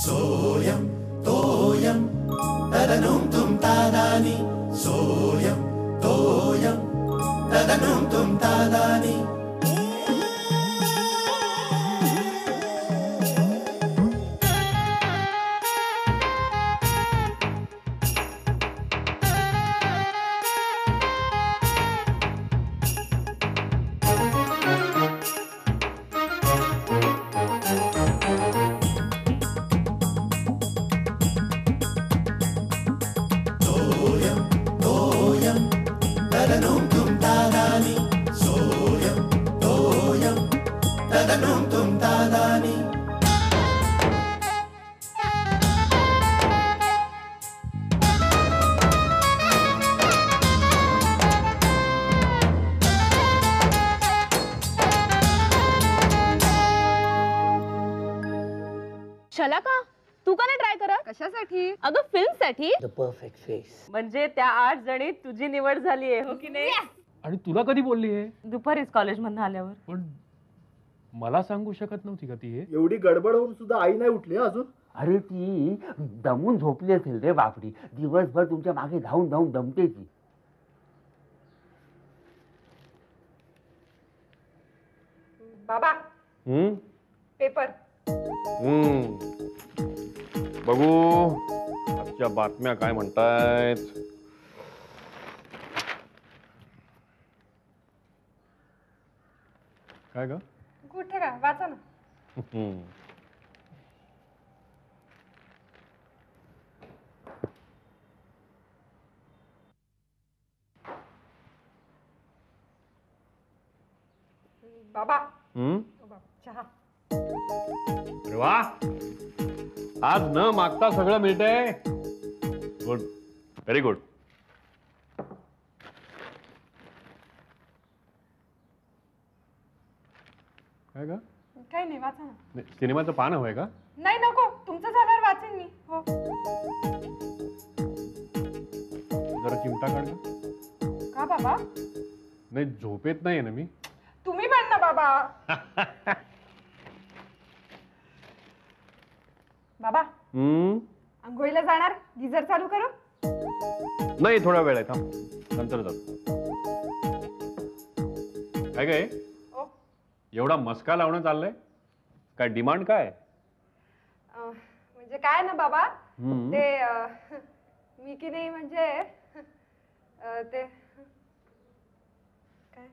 सोयम तोयम तदनुम तुम तादानी सोयम तोयम तदनुम तुम तादानी चला का तू का नाही ट्राय करत? कशासाठी? अगं फिल्म साठी. The perfect face. म्हणजे त्या 8 जणीत तुझी निवड झाली आहे, हो की नाही? आणि तुला कधी बोलली आहे? दुपारीच कॉलेजमधून आल्यावर. पण मला सांगू शकत नव्हती का ती हे? एवढी गडबड होऊन सुद्धा आई नाही उठली अजून. अरे ती दमून झोपली असेल रे बापडी. दिवसभर तुमच्या मागे धावून धावून दमते ती. बाबा पेपर. बघू आजच्या बातम्या काय म्हणतायत. काय ग? कुठे का वाचा ना. बाबा चहा. अरे वा, आज न मागता सगळं मिळतंय. Good, very good. काय ग? काही नाही वाचा ना. सिनेमाचं पान हवंय का? नाही नको, तुमचं झाल्यावर वाचेन मी. हो जरा चिमटा काढ ग. का बाबा? नाही झोपेत नाहीये ना मी. तुम्ही पण ना बाबा. बाबा आंघोळीला जाणार? गिझर चालू करू? नाही थोडा वेळ आहे, थांब नंतर जातो. काय काय एवढा मस्का लावणं चाललंय? काय डिमांड काय? म्हणजे काय ना बाबा, ते मी की नाही म्हणजे ते काय,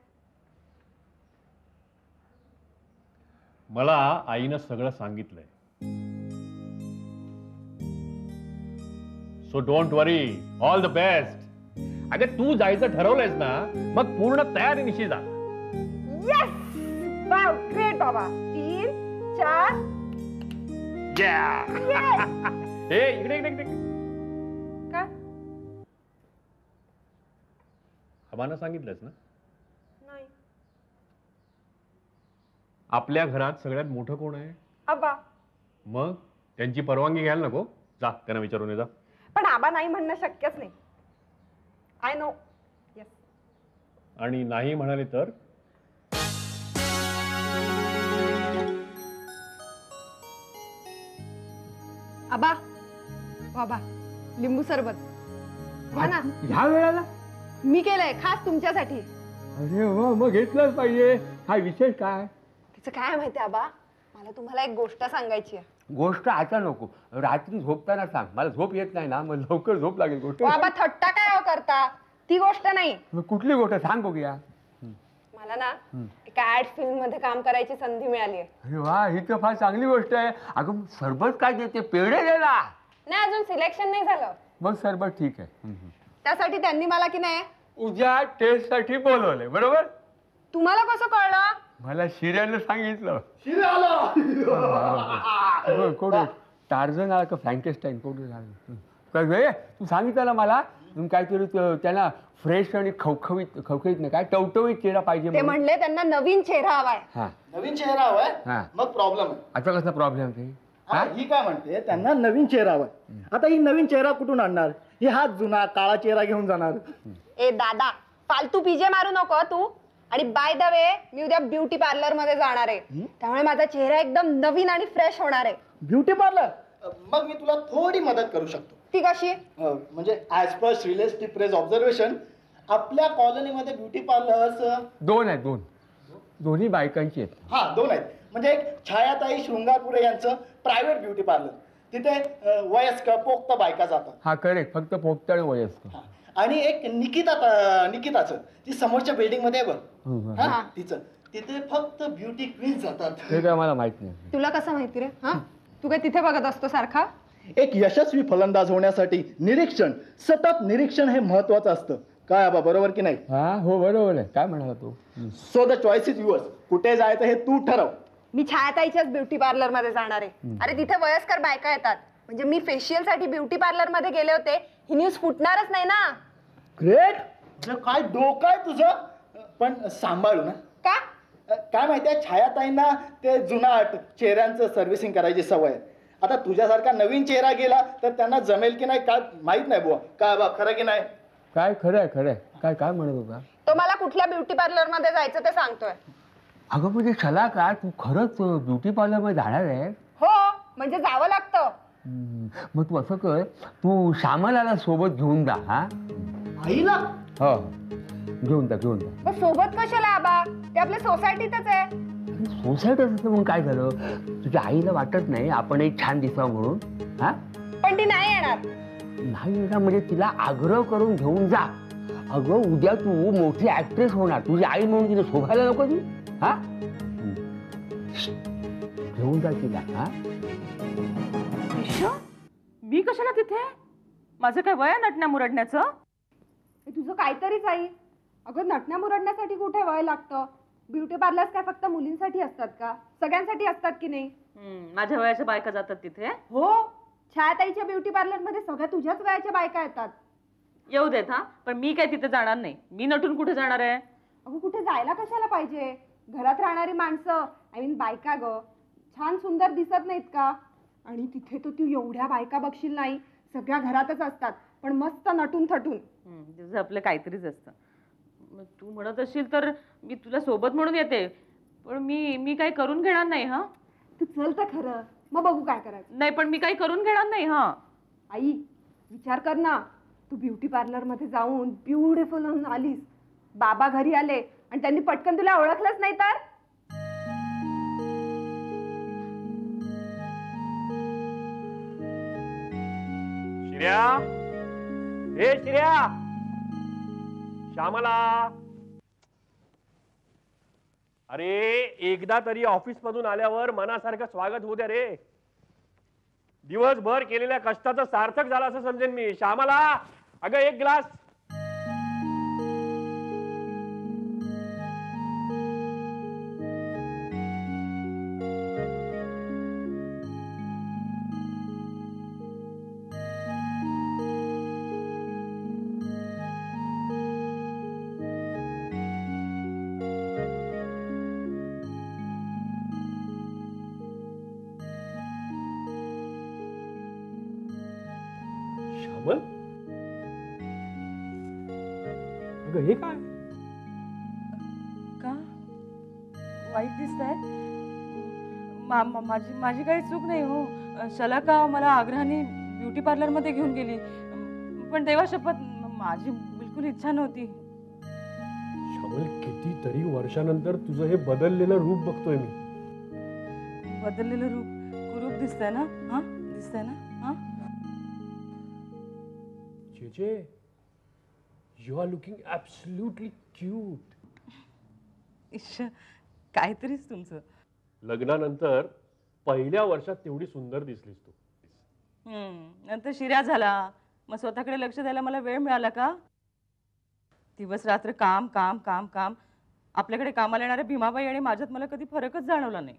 मला आईनं सगळं सांगितलंय. So don't worry, all the best. अगं तू जायचं ठरवलंयस ना, मग पूर्ण तयारीनिशी जा. येस, वाव, ग्रेट बाबा. 3 4 हे इकडे इकडे इकडे. काय? आबांना सांगितलंस ना? नाही. आपल्या घरात सगळ्यात मोठं कोण आहे? आबा. मग त्यांची परवानगी घ्यायला नको? जा त्यांना विचारून ये जा. पण आबा नाही म्हणणं शक्यच नाही. I know. येस. आणि नाही म्हणाले तर? आबा, बाबा लिंबू सरबत घ्या ना. ह्या वेळेला? मी केलंय खास तुमच्यासाठी. अरे हो, मग घेतलंच पाहिजे. हा विशेष काय? तिचं काय माहिती आबा, मला तुम्हाला एक गोष्ट सांगायची आहे. गोष्ट आता नको, रात्री झोपताना सांग. मला झोप येत नाही ना, मग लवकर झोप लागेल. गोष्ट बाबा थट्टा काय करता, ती गोष्ट नाही. कुठली गोष्ट सांग बघूया. मला ना एका ऍड फिल्म मध्ये काम करायची संधी मिळाली आहे. अरे वा, ही तर फार चांगली गोष्ट आहे. अगं सरबत काय देते? पेढे देला. नाही अजून सिलेक्शन नाही झालं. मग सरबत ठीक आहे. त्यासाठी त्यांनी मला की नाही उद्या टेस्ट साठी बोलवलंय, बरोबर? तुम्हाला कसं कळलं? मला शिर्यानं सांगितलं. शिरे आला. कोण टार्झन आला का फ्रँकेस्टाईन? कोण झालं? तू सांगितलं ना मला काहीतरी त्यांना फ्रेश आणि खवखवीत नाही काय टवटवीत चेहरा पाहिजे. ते म्हणले त्यांना नवीन चेहरा हवाय. नवीन चेहरा हवाय? मग प्रॉब्लेम आहे. आता कसा प्रॉब्लेम? ही काय म्हणते, त्यांना नवीन चेहरा हवाय. आता ही नवीन चेहरा कुठून आणणार? ही हाच जुना काळा चेहरा घेऊन जाणार. ए दादा, फालतू पीजे मारू नको तू. आणि बाय द वे मी उद्या ब्युटी पार्लर मध्ये जाणार आहे, त्यामुळे माझा चेहरा एकदम नवीन आणि फ्रेश होणार आहे. Beauty parlour? मग मी तुला थोडी मदत करू शकतो. ती कशी? म्हणजे ॲज पर श्रीलेश प्रेस ऑब्झर्वेशन आपल्या कॉलनीमध्ये ब्युटी पार्लर्स 2 आहेत, 2. दोन्ही बायकांची आहेत. हा 2 आहेत. म्हणजे एक छायाताई शृंगारपुरे यांचं प्रायव्हेट ब्युटी पार्लर, तिथे वयस्कर पोक्त बायका जातात. हा करेक्ट, फक्त पोक्तळ वयस्कर. हा. आणि एक निकिताचं ती समोरच्या बिल्डिंग मध्ये आहे बघ, हा, तिचं तिथे फक्त ब्युटी क्वीन जातात. ते काय मला माहित नाही. तुला कसं माहिती रे? हा, तू काय तिथे बघत असतो सारखा? एक यशस्वी फलंदाज होण्यासाठी निरीक्षण, सतत निरीक्षण हे महत्वाचं असतं. काय आबा, बरोबर की नाही? हा हो बरोबर आहे. काय म्हणाला तू? So the choice is yours. कुठे जायचं हे तू ठरव. मी छायाताईच्याच ब्युटी पार्लर मध्ये जाणार आहे. अरे तिथे वयस्कर बायका येतात, म्हणजे मी फेशियल साठी ब्युटी पार्लर मध्ये गेले होते, ही न्यूज फुटणारच नाही ना. ग्रेट. काय डोकं आहे तुझं. पण सांभाळू ना. का? काय माहितीये, छायाताईंना ते जुनाट चेहऱ्यांचं सर्व्हिसिंग करायची सवय आहे. आता तुझ्यासारखा नवीन चेहरा गेला तर त्यांना जमेल की नाही काय माहित नाही बुवा. काय बा, खरं की नाही? काय खरंय खरंय. काय काय म्हणत होता? तो मला कुठल्या ब्युटी पार्लर मध्ये जायचं ते सांगतोय. अगं म्हणजे चला काय तू खरंच ब्युटी पार्लर मध्ये जाणार आहे? हो, म्हणजे जावं लागतं. मग तू असं कर, तू श्यामलाला सोबत घेऊन जा. हा आईला? हो घेऊन जा. मग सोबत कशाला आबा, ते आपल्या सोसायटीतच आहे. सोसायटी असतं म्हणून काय झालं? तुझ्या आईला वाटत नाही आपण एक छान दिसावं म्हणून? हा पण ती नाही येणार. नाही येणार म्हणजे तिला आग्रह करून घेऊन जा. अगं उद्या तू मोठी ऍक्ट्रेस होणार, तुझी आई म्हणून तिला शोभायला नको ती? हा घेऊन जा तिला. हा मी कशाला तिथे? माझं काय वय नटण्या मुरडण्याचं? हे तुझं काहीतरीच आई. अगं नटण्या मुरडण्यासाठी कुठे वय लागतं? ब्युटी पार्लर्स काय फक्त मुलींसाठी असतात का? सगळ्यांसाठी असतात की नाही? माझ्या वयाच्या बायका जातात तिथे. हो, छायाताईच्या ब्युटी पार्लर मध्ये सगळ्या तुझ्याच वयाच्या बायका येतात. येऊ देत हा, पण मी काय तिथे जाणार नाही. मी नटून कुठे जाणार आहे? अगं कुठे जायला कशाला पाहिजे? घरात राहणारी माणसं, आय मीन बायका ग, छान सुंदर दिसत नाहीत का? आणि तिथे तर तू एवढ्या बायका बघशील नाही, सगळ्या घरातच असतात पण मस्त नटून थटून. तुझं आपलं काहीतरीच असतं. मग तू म्हणत असशील तर मी तुला सोबत म्हणून येते, पण मी काही करून घेणार नाही. हा तू चल तर खरं, मग बघू काय करायचं. नाही, पण मी काही करून घेणार नाही. हा आई विचार कर ना, तू ब्युटी पार्लर मध्ये जाऊन ब्युटिफुल होऊन आलीस, बाबा घरी आले आणि त्यांनी पटकन तुला ओळखलंच नाही तर? श्रेया, ए श्रेया, श्यामला, अरे एकदा तरी ऑफिस मधून आल्यावर मनासारखं स्वागत होऊ द्या रे. दिवसभर केलेल्या कष्टाचं सार्थक झालं असं समजेन मी. श्यामला, अगं एक ग्लास. श्यामल, अगं हे काय? का वाईट दिसतंय? माझी काही चूक नाही हो. शलाका मला आग्रहाने ब्युटी पार्लर मध्ये घेऊन गेली, पण देवा शपथ माझी बिलकुल इच्छा नव्हती. श्यामल, कितीतरी वर्षानंतर तुझं हे बदललेलं रूप बघतोय मी. बदललेलं रूप कुरूप दिसतंय ना? हा दिसतंय ना? हा JJ, you are looking absolutely cute. इश्श, काहीतरीच तुमचं. लग्नानंतर पहिल्या वर्षात तेवढी सुंदर दिसलीस तू. नंतर शिर्या झाला, मग स्वतःकडे लक्ष द्यायला मला वेळ मिळाला का? दिवस रात्र काम काम काम काम. आपल्याकडे कामाला येणाऱ्या भीमाबाई आणि माझ्यात मला कधी फरकच जाणवला नाही.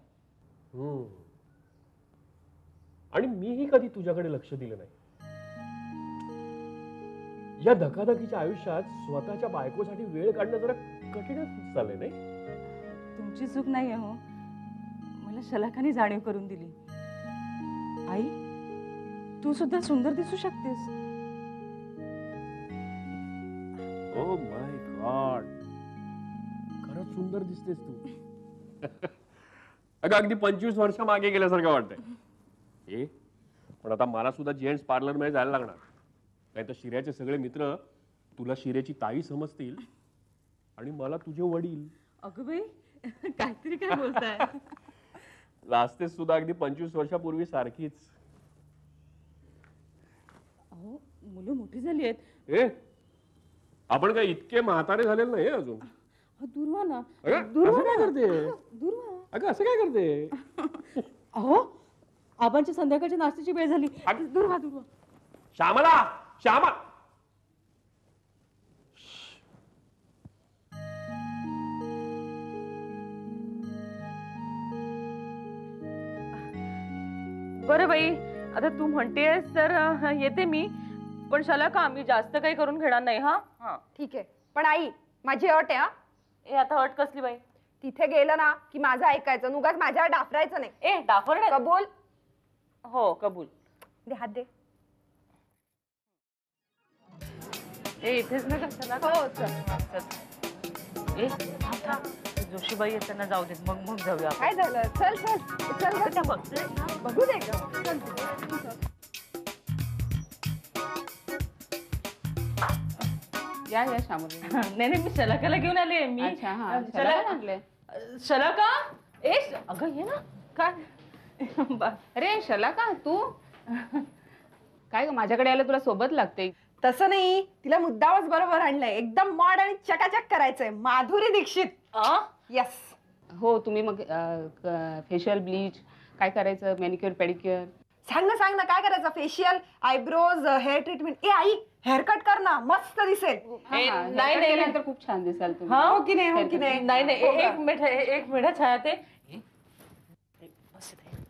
आणि मीही कधी तुझ्याकडे लक्ष दिलं नाही. या धकाधकीच्या आयुष्यात स्वतःच्या बायकोसाठी वेळ काढणं जरा कठीणच चाललंय नाही? तुमची चूक नाही आहे हो, मला शलाखाने जाणीव करून दिली. आई, तू सुद्धा सुंदर दिसू शकतेस. ओ माय गॉड, खरंच सुंदर दिसतेस तू. अगं अगदी 25 वर्ष मागे गेल्यासारखं वाटतंय. ए पण आता मला सुद्धा जेंट्स पार्लर मध्ये जायला लागणार, नाही तर शिऱ्याचे सगळे मित्र तुला शिऱ्याची ताई समजतील आणि मला तुझे वडील. अगं बाई काहीतरी काय बोलताय. लाजतेस सुद्धा अगदी 25 वर्षापूर्वी सारखीच. अहो मुलं मोठी झाली आहेत. ए आपण काय इतके म्हातारे झालेले नाही अजून. दूर व्हा ना. अगं, दूर असं व्हा काय ना. करते? दूर व्हा. अगं असं काय करते? अहो आबांची संध्याकाळची नाश्त्याची वेळ झाली. दूर व्हा दूर व्हा. श्यामला श्यामा. बरं बाई आता तू म्हणतेस तर येते मी, पण शाला का मी जास्त काही करून घेणार नाही. हा हा ठीक आहे, पण आई माझी अट आहे हा. ए आता अट कसली बाई. तिथे गेलं ना की माझं ऐकायचं, नुगाच माझ्यावर डाफरायचं नाही. ए डाफर कबूल? हो कबूल. दे हात दे. ए इथेच ना कशाला. हो चल. ए थांब थांब. जोशीबाई आहेत त्यांना जाऊ देत, मग मग जाऊया आपण. काय झालं? चल चल चल अगं, त्या बघतायत ना. बघू दे ग. चल चल. या या शामली. नाही नाही मी शलाकाला घेऊन आले मी. अच्छा हा शलाका आणले. शलाका ए अगं ये ना. काय अरे शलाका तू काय ग माझ्याकडे आलं तुला सोबत लागते. तसं नाही, तिला मुद्दामच बरोबर आणलंय. एकदम मॉड आणि चकाचक करायचंय. माधुरी दीक्षित. यस. हो तुम्ही मग फेशियल ब्लीच काय करायचं, मॅनिक्युअर पेडिक्युअर. सांग ना काय करायचं. Facial, eyebrows, hair treatment. ए आई हेअर कट कर ना, मस्त दिसेल. नाही नाही तर खूप छान दिसाल तुम्ही. हा हो की नाही? हो की नाही? नाही नाही हो का? एक मिनिट छाया ते बस इथे.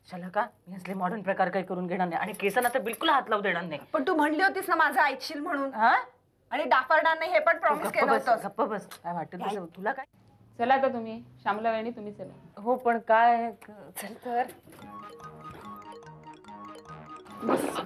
शलाका मी असले मॉडर्न प्रकार काही करून घेणार नाही आणि केसांना तर बिलकुल हात लावू देणार नाही. पण तू म्हणली होतीस ना माझं ऐकशील म्हणून. हा आणि डाफरणार नाही हे पण प्रॉमिस केलं होतं. गप्प बस. काय वाटत तसं तुला. काय चला आता तुम्ही श्यामला वहिनी तुम्ही चला. हो पण काय चल तर.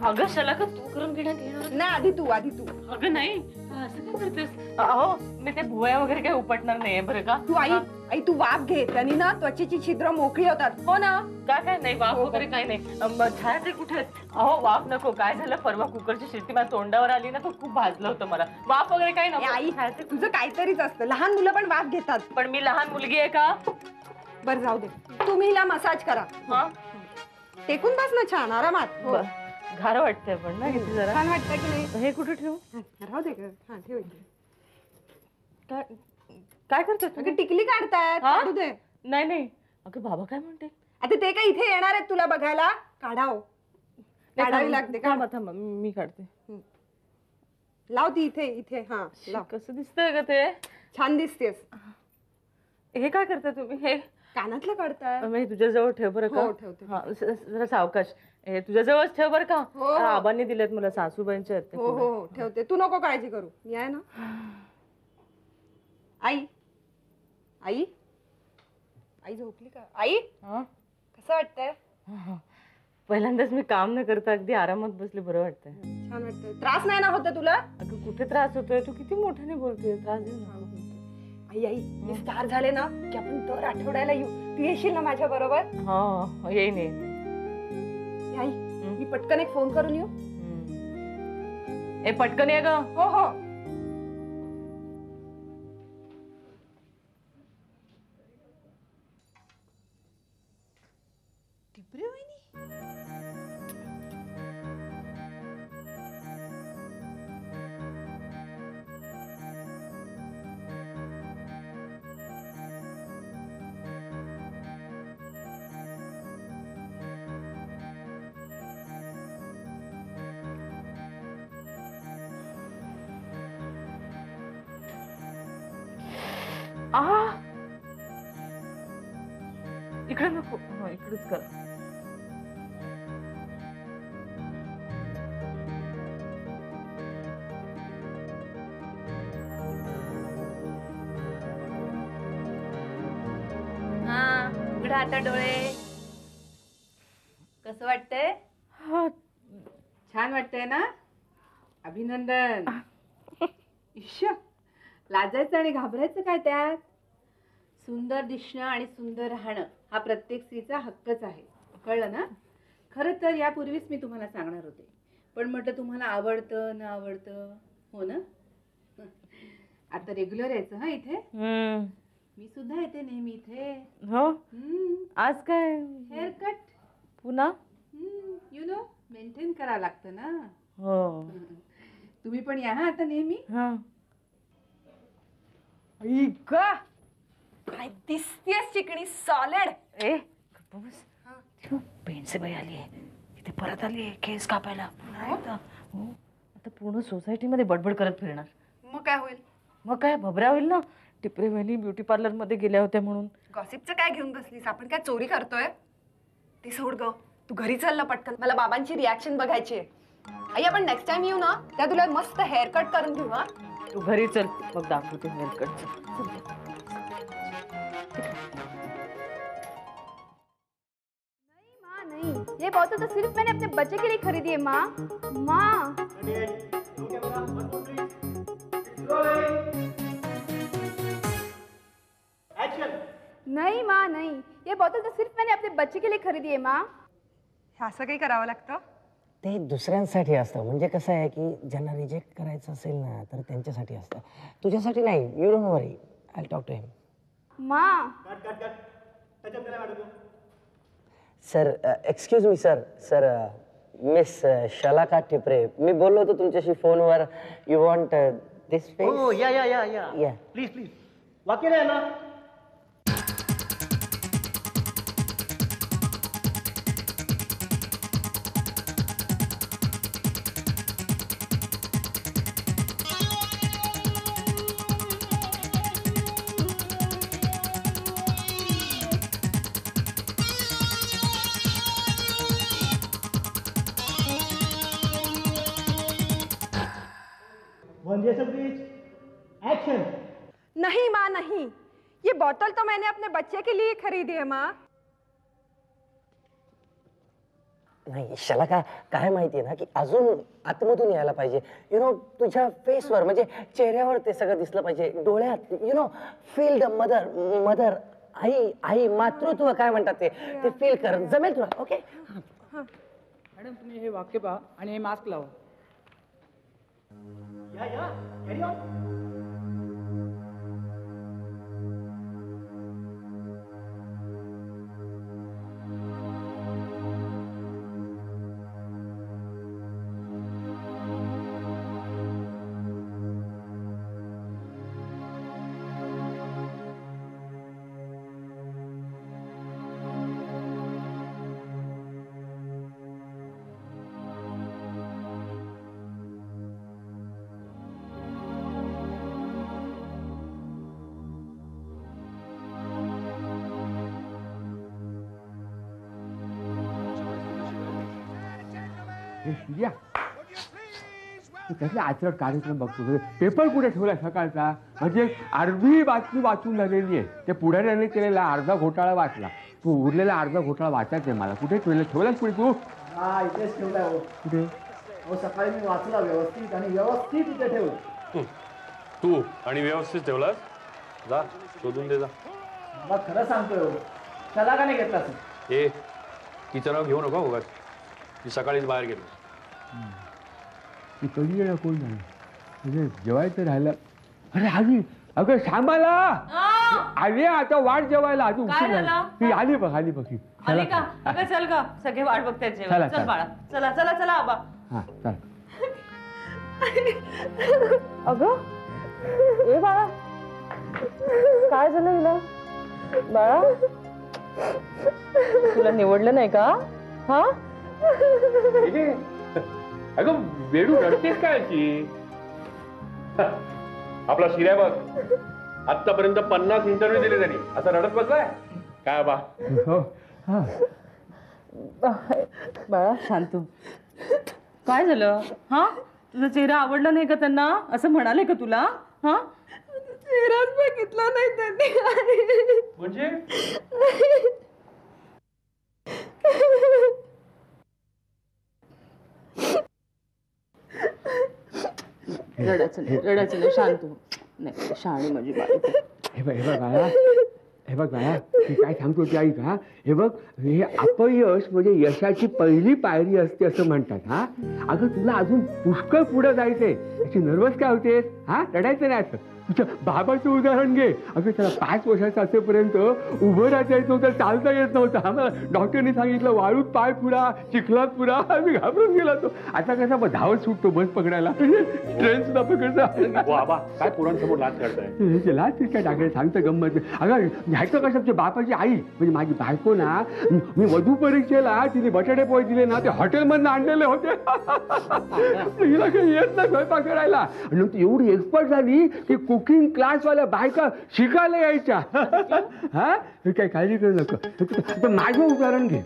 अगं शलाका तू करून घेणार. नाही आधी तू. अगं नाही असं काय करतेस. अहो मी ते भुवया वगैरे काही उपटणार नाहीये बरं का. तू आई तू वाफ घे, त्यांनी ना त्वचेची छिद्र मोकळी होतात. हो ना? काय नाही वाफ वगैरे काही नाही. छाया ते कुठे आहेत? अहो वाफ नको. काय झालं परवा कुकरची शिट्टी माझ्या तोंडावर आली ना, तो खूप भाजलं होतं मला. वाफ वगैरे काही ए, नको. आई तुझं काहीतरीच असतं. लहान मुलं पण वाफ घेतात. पण मी लहान मुलगी आहे का. बरं जाऊ दे. तुम्ही हिला मसाज करा. हा टेकून बस ना छान आरामात. हो. घार वाटतंय पण ना किती जरा. छान वाटतं की नाही? हे कुठे ठेवू. राहू दे ग. हा ठेव इथे. काय काय करते तू. अगं टिकली काढतायत. हा? काढू दे. नाही अगं बाबा काय म्हणते. आता ते काय इथे येणार आहेत तुला बघायला. काढाव काढावी लागते. थांबा थांबा मी काढते. लाव ती इथे. हा लाव. कसं दिसतंय ग ते. छान दिसतेस. हे काय करताय तुम्ही. हे कानातलं काढताय. मी तुझ्या जवळ ठेव बरं का. हो, ठेवते. हा जरा सावकाश. हे तुझ्या जवळच ठेव बरं का. हो. आबांनी दिलेत मला, सासूबाईंचे आहेत ते. हो ठेवते. तू नको काळजी करू, मी आहे ना. आई झोपली का? आई हा? कसं वाटतंय? पहिल्यांदाच मी काम न करता अगदी आरामात बसले. बरं वाटतंय. छान वाटतंय. त्रास नाही ना होत तुला? अगं कुठे त्रास होतोय. तू किती मोठ्याने बोलतेय. त्रास देऊ नका. आई मी स्टार झाले ना की आपण दर आठवड्याला येऊ. तू येशील ना माझ्या बरोबर? हा येईन. आई मी पटकन एक फोन करून येऊ. ए पटकन ये ग. हो. इकडे नको. इकडेच कर. हा उघडा आता डोळे. कसं वाटतंय? छान वाटतंय ना. अभिनंदन. इश्य लाजायचं आणि घाबरायचं काय त्यात. सुंदर दिसणं आणि सुंदर राहणं हा प्रत्येक स्त्रीचा हक्कच आहे, कळलं ना? खरं तर यापूर्वीच मी तुम्हाला सांगणार होते, पण म्हटलं तुम्हाला आवडतं न आवडतं, हो ना? आता रेग्युलर यायचं हा इथे. मी सुद्धा येते नेहमी इथे. हो, आज काय हेअर कट पुन्हा? यु नो मेंटेन करावं लागतं ना. हो. तुम्ही पण या हा आता नेहमी. काय दिसतेस चिकणी सॉलिड. ए पेंडसेबाई आली आहे इथे, परत आली आहे केस कापायला पुन्हा एकदा. हो, आता पूर्ण सोसायटीमध्ये बडबड करत फिरणार. मग काय होईल? मग काय भबऱ्या होईल ना, टिपरे वहिनी ब्युटी पार्लर मध्ये गेल्या होत्या म्हणून. गॉसिपचं काय घेऊन बसलीस? आपण काय चोरी करतोय? ते सोड ग, तू घरी चल ना पटकन, मला बाबांची रिॲक्शन बघायची आहे. आई आपण नेक्स्ट टाइम येऊ ना, त्या तुला मस्त हेअर कट करून घेऊ. हा तू घरी चल, मग दाखवते हेअर कट. नहीं, ये बोतल तो सिर्फ मैंने अपने बच्चे के लिए खरीदी है माँ. माँ. नहीं माँ नहीं, ये बोतल तो सिर्फ मैंने अपने बच्चे के लिए खरीदी है माँ. असं काही करावं लागतं? ते दुसऱ्यांसाठी असतं. म्हणजे कसं आहे की ज्यांना रिजेक्ट करायचं असेल ना तर त्यांच्यासाठी असतं, तुझ्यासाठी नाही. You don't worry, I talk to him. माँ. Sir excuse me sir miss Shalaka Tipre, मी बोललो होतो तुमच्याशी फोनवर. You want this face? हो या प्लीज वाक्य नाही ना. नहीं माँ नहीं, ये बोतल तो मैंने अपने बच्चे के लिए खरीदी है माँ. नाही शलाका, काय माहितीये ना की अजून आतमधून यायला पाहिजे. यु नो तुझ्या फेसवर म्हणजे चेहऱ्यावर ते सगळं दिसलं पाहिजे, डोळ्यात. You know feel the mother आई मातृत्व काय म्हणतात ते फील कर. जमेल तुला? ओके मॅडम तुम्ही हे वाक्य पहा आणि हे मास्क लावा. कसला आचरट कार्यक्रम बघतो. पेपर कुठे ठेवला सकाळचा? म्हणजे अर्धी बातमी वाचून झालेली आहे. ते पुढाऱ्याने केलेला अर्धा घोटाळा वाचला, तू उरलेला अर्धा घोटाळा वाचायचा आहे मला. कुठे ठेवलास पुढे तू? हा इथेच ठेवलाय हो. कुठे? हो सकाळी मी वाचला व्यवस्थित आणि व्यवस्थित इथे ठेवलं. तू आणि व्यवस्थित ठेवलास? जा शोधून दे जा. मग खरं सांगतोय हो, त्याला का नाही घेतला असं? ए तिचं नाव घेऊ नका उगाच, मी सकाळीच बाहेर गेलो. ती कधी येणार कोण नाही म्हणजे जेवायचं राहिलं. अरे आली, अगं श्यामाला आली आता वाट जेवायला. आधी उशीर झाला. ती आली बघ आली का? अगं चल ग, सगळे वाट बघतायत जेवायला. चल बाळा, चला चला चला आबा. हा चल. अगं ए बाळा, काय झालं हिला? बाळा तुला निवडलं नाही का? हा अगं वेडू रडतेस काय अशी? आपला शिऱ्या बघ, आतापर्यंत 50 इंटरव्ह्यू दिले त्यांनी, असं रडत बसलाय काय बा? बाळा शांत, काय झालं? हा तुझा चेहरा आवडला नाही का त्यांना? असं म्हणाले का तुला? हा चेहराच बघितला नाही त्यांनी. म्हणजे रडायचं नाही, शांत हो. नाही शहाणी माझी बाई. हे बघ बाळा, हे बघ बाळा मी काय सांगतो ते ऐक हा. हे बघ हे अपयश म्हणजे यशाची पहिली पायरी असते असं म्हणतात हा. अगं तुला अजून पुष्कळ पुढे जायचंय. अशी नर्वस काय होतेस हा. रडायचं नाही असं. तुझ्या बाबाचं उदाहरण घे. अगं त्याला 5 वर्षाचं असेपर्यंत उभं राहायचं नव्हतं, चालता येत नव्हतं. आम्हाला डॉक्टरने सांगितलं वाळूत पाय पुरा, चिखलात पुरा. आम्ही घाबरून गेला तो. आता कसा धावत सुटतो बस पकडायला, ट्रेन सुद्धा पकडतो. बाबा काय पोरांसमोर लाच करताय? लाच काय टाकले सांगतं गंमत. अगं घ्यायचं कसं तुझ्या बापाची आई म्हणजे माझी बायको ना, मी वधू परीक्षेला तिने बटाटे पोहे दिले ना, ते हॉटेलमधनं आणलेले होते. तिला काही येत नाही स्वयंपाक करायला. आणि ती एवढी एक्सपर्ट झाली की कुकिंग क्लासवाल्या बायका शिकायला यायच्या. हा काही काळजी करू नको. माझं उदाहरण घे.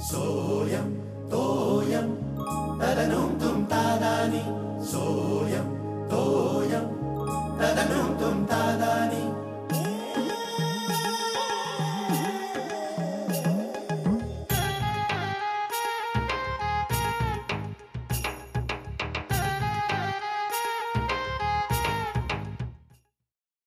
सोयम तोयम तदनुम तुम तादानी सोयम तोयम तदनुम तुम तादानी